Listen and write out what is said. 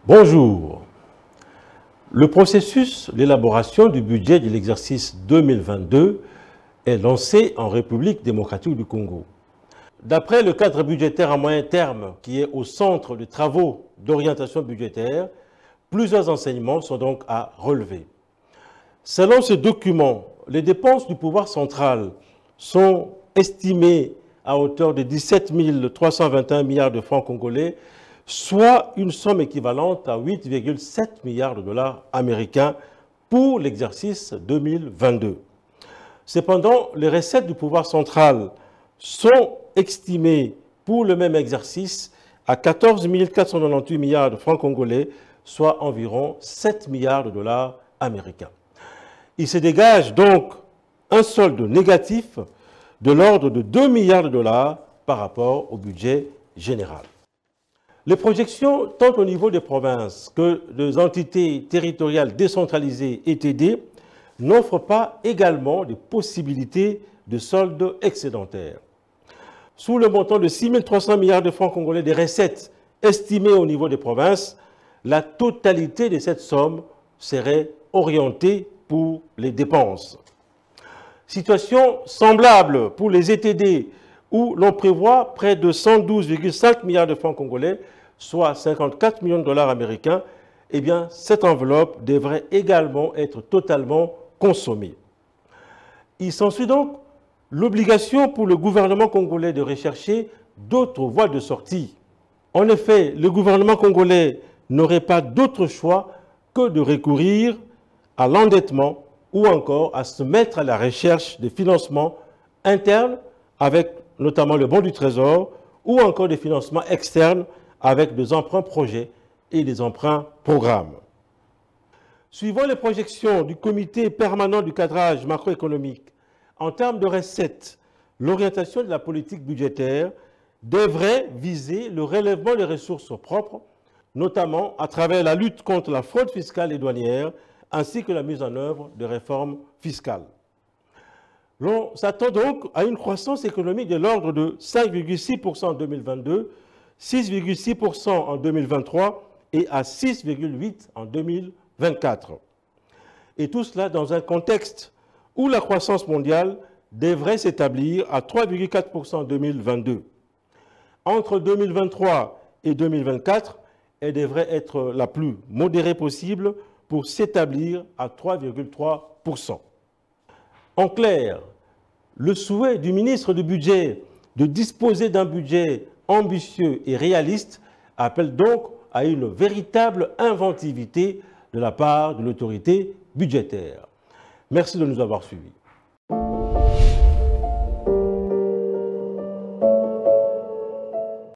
Bonjour. Le processus d'élaboration du budget de l'exercice 2022 est lancé en République démocratique du Congo. D'après le cadre budgétaire à moyen terme qui est au centre des travaux d'orientation budgétaire, plusieurs enseignements sont donc à relever. Selon ce document, les dépenses du pouvoir central sont estimées à hauteur de 17 321 milliards de francs congolais, soit une somme équivalente à 8,7 milliards de dollars américains pour l'exercice 2022. Cependant, les recettes du pouvoir central sont estimées pour le même exercice à 14 498 milliards de francs congolais, soit environ 7 milliards de dollars américains. Il se dégage donc un solde négatif de l'ordre de 2 milliards de dollars par rapport au budget général. Les projections, tant au niveau des provinces que des entités territoriales décentralisées et TD, n'offrent pas également de possibilités de solde excédentaire. Sous le montant de 6 300 milliards de francs congolais des recettes estimées au niveau des provinces, la totalité de cette somme serait orientée pour les dépenses. Situation semblable pour les ETD, où l'on prévoit près de 112,5 milliards de francs congolais, soit 54 millions de dollars américains. Eh bien, cette enveloppe devrait également être totalement consommée. Il s'ensuit donc l'obligation pour le gouvernement congolais de rechercher d'autres voies de sortie. En effet, le gouvernement congolais n'aurait pas d'autre choix que de recourir à l'endettement ou encore à se mettre à la recherche des financements internes avec notamment le bon du Trésor ou encore des financements externes avec des emprunts projets et des emprunts programmes. Suivant les projections du comité permanent du cadrage macroéconomique, en termes de recettes, l'orientation de la politique budgétaire devrait viser le relèvement des ressources propres, notamment à travers la lutte contre la fraude fiscale et douanière, ainsi que la mise en œuvre de réformes fiscales. L'on s'attend donc à une croissance économique de l'ordre de 5,6% en 2022, 6,6% en 2023 et à 6,8% en 2024. Et tout cela dans un contexte où la croissance mondiale devrait s'établir à 3,4% en 2022. Entre 2023 et 2024, elle devrait être la plus modérée possible pour s'établir à 3,3%. En clair, le souhait du ministre du Budget de disposer d'un budget ambitieux et réaliste appelle donc à une véritable inventivité de la part de l'autorité budgétaire. Merci de nous avoir suivis.